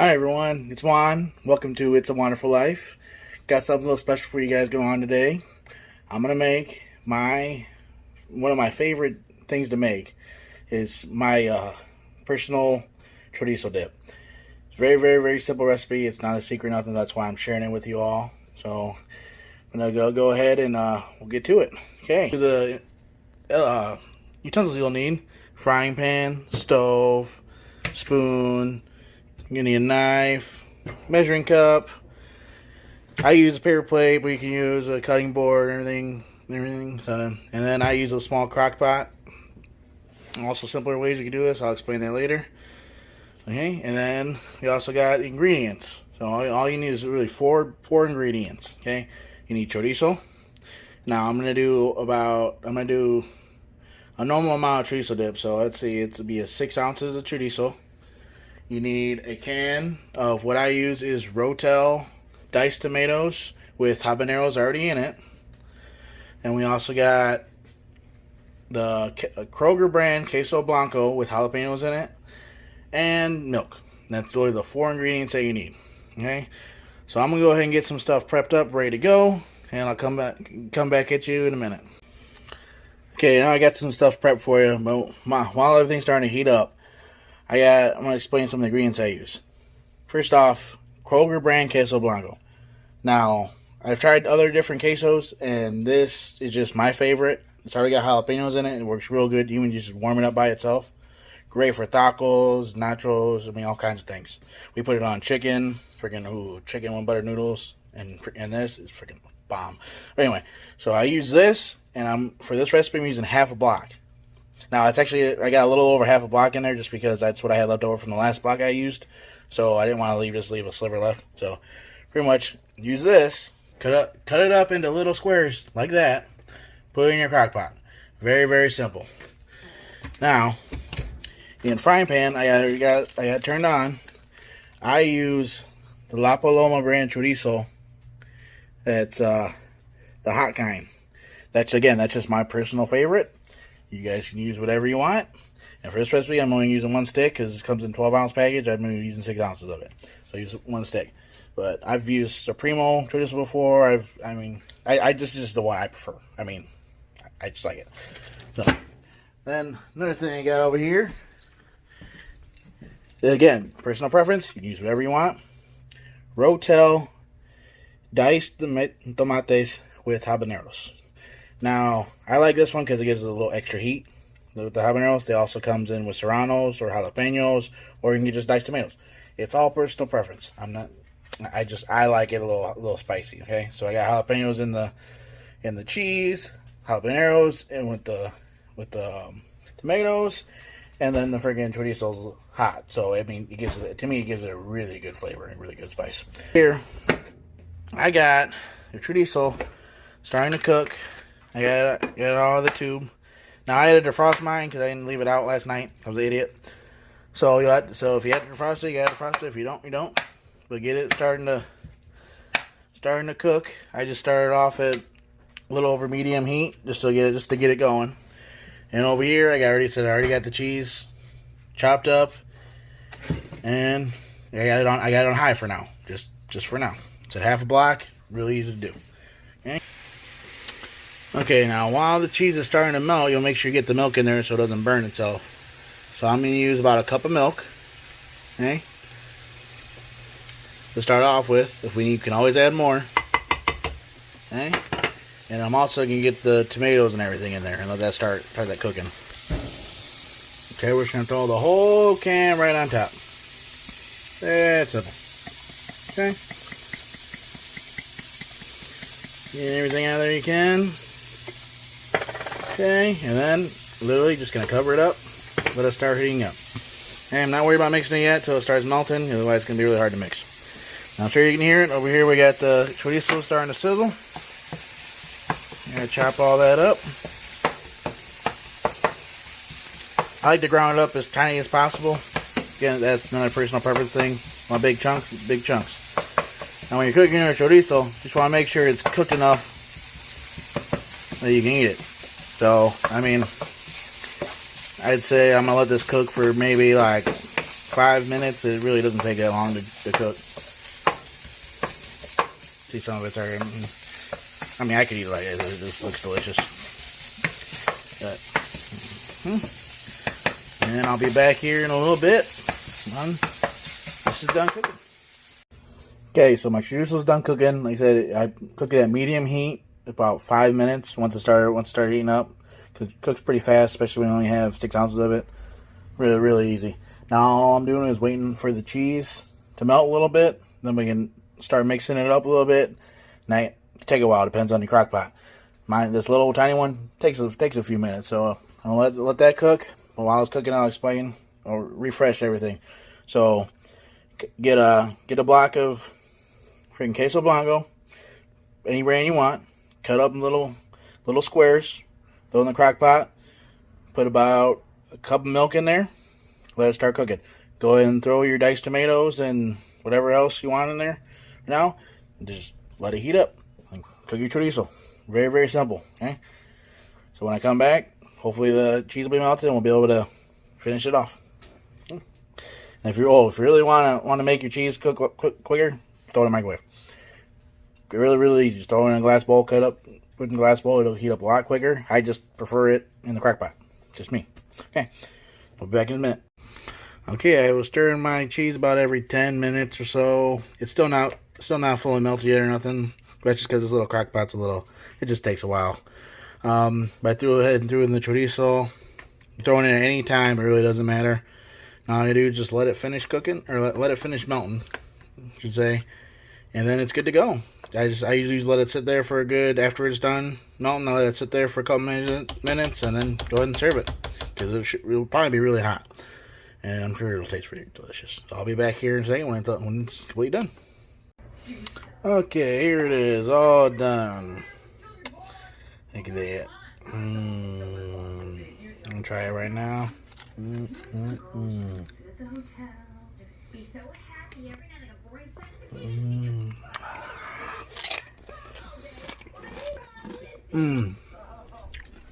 Hi everyone, it's Juan. Welcome to It's a Wonderful Life. Got something a little special for you guys going on today. I'm gonna make one of my favorite things to make is my personal chorizo dip. It's very simple recipe. It's not a secret, nothing. That's why I'm sharing it with you all. So I'm gonna go ahead and we'll get to it. Okay. The utensils you'll need: frying pan, stove, spoon. You're gonna need a knife, measuring cup. I use a paper plate, but you can use a cutting board and everything. And then I use a small crock pot. Also, simpler ways you can do this. I'll explain that later. Okay, and then we also got ingredients. So all you need is really four ingredients. Okay, you need chorizo. Now I'm gonna do a normal amount of chorizo dip. So let's see, it'll be 6 ounces of chorizo. You need a can of what I use is Rotel diced tomatoes with habaneros already in it. And we also got the Kroger brand queso blanco with jalapenos in it. And milk. That's really the 4 ingredients that you need. Okay? So I'm going to go ahead and get some stuff prepped up, ready to go. And I'll come back at you in a minute. Okay, now I got some stuff prepped for you. But while everything's starting to heat up, I'm going to explain some of the ingredients I use. First off, Kroger brand queso blanco. Now, I've tried other different quesos, and this is just my favorite. It's already got jalapenos in it. It works real good. Even just warm it up by itself. Great for tacos, nachos, all kinds of things. We put it on chicken, chicken with buttered noodles, and this is freaking bomb. But anyway, so I use this, and for this recipe, I'm using half a block. Now, it's actually, I got a little over half a block in there just because that's what I had left over from the last block I used. So I didn't want to just leave a sliver left. So pretty much use this, cut it up into little squares like that, put it in your crock pot. Very simple. Now, in frying pan, I got turned on. I use the La Paloma brand chorizo. That's the hot kind. That's just my personal favorite. You guys can use whatever you want. And for this recipe, I'm only using 1 stick because it comes in 12-ounce package. I'm only using 6 ounces of it. So I use 1 stick. But I've used Supremo chorizo before. This is the one I prefer. I just like it. So, then another thing I got over here. Again, personal preference. You can use whatever you want. Rotel diced tomates with habaneros. Now, I like this one because it gives it a little extra heat. The habaneros, they also comes in with serranos or jalapenos, or you can get just diced tomatoes. It's all personal preference. I like it a little spicy. Okay, so I got jalapenos in the cheese, jalapenos, and with the tomatoes, and then the friggin' chorizo's hot. So it gives it a really good flavor and really good spice. Here, I got the chorizo starting to cook. I got it all in the tube. Now I had to defrost mine because I didn't leave it out last night. I was an idiot. So if you have to defrost it, you got to defrost it. If you don't, you don't. But get it starting to cook. I just started off at a little over medium heat just to get it going. And over here, I already got the cheese chopped up, and I got it on high for now. Just for now. It's at half a block. Really easy to do. Okay. Okay, now while the cheese is starting to melt, you'll make sure you get the milk in there so it doesn't burn itself. So I'm going to use about a cup of milk. Okay? To start off with. If we need, you can always add more. Okay? And I'm also going to get the tomatoes and everything in there and let that start that cooking. Okay, we're just going to throw the whole can right on top. That's simple. Okay? Get everything out of there you can. Okay, and then literally just going to cover it up, let it start heating up. Okay, I'm not worried about mixing it yet until it starts melting, otherwise it's going to be really hard to mix. Now I'm sure you can hear it. Over here we got the chorizo starting to sizzle. I'm going to chop all that up. I like to ground it up as tiny as possible. Again, that's another personal preference thing. My big chunks, big chunks. Now when you're cooking your chorizo, just want to make sure it's cooked enough that you can eat it. So, I'd say I'm going to let this cook for maybe like 5 minutes. It really doesn't take that long to cook. See, some of it's already. I mean, I could eat it like this. It just looks delicious. But, and then I'll be back here in a little bit. This is done cooking. Okay, so my chorizo's done cooking. Like I said, I cook it at medium heat, about 5 minutes. Once it started heating up, cooks pretty fast, especially when you only have 6 ounces of it. Really, really easy. Now all I'm doing is waiting for the cheese to melt a little bit. Then we can start mixing it up a little bit. Now, it take a while. Depends on your crock pot. This little tiny one takes a few minutes. So I'll let that cook. But while it's cooking, I'll explain or refresh everything. So get a block of freaking queso blanco, any brand you want. Cut up in little squares. Throw in the crock pot. Put about a cup of milk in there. Let it start cooking. Go ahead and throw your diced tomatoes and whatever else you want in there. Now, just let it heat up. And cook your chorizo. Very, very simple. Okay. So when I come back, hopefully the cheese will be melted and we'll be able to finish it off. And if you really want to make your cheese cook quicker, throw it in the microwave. Really, really easy. Just throw it in a glass bowl, cut up, put it in a glass bowl. It'll heat up a lot quicker. I just prefer it in the crock pot. Just me. Okay. We'll be back in a minute. Okay, I was stirring my cheese about every 10 minutes or so. It's still not fully melted yet or nothing. That's just because this little crock pot's it just takes a while. But I threw it in the chorizo. Throwing it in at any time, it really doesn't matter. Now all I do is just let it finish cooking, or let it finish melting, I should say. And then it's good to go. I usually let it sit there for a good, after it's done melting, I let it sit there for a couple minutes and then go ahead and serve it. Because it'll probably be really hot. And I'm sure it'll taste pretty delicious. So I'll be back here in a second when it's completely done. Okay, here it is, all done. Look at that. I'm gonna try it right now.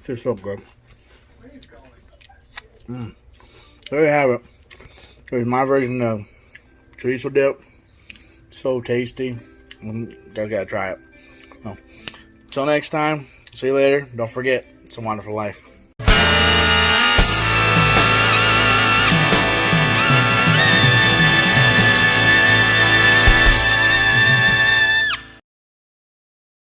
It's so good. There you have it. There's my version of chorizo dip. So tasty. You guys gotta try it. Until next time, see you later. Don't forget, it's a wonderful life.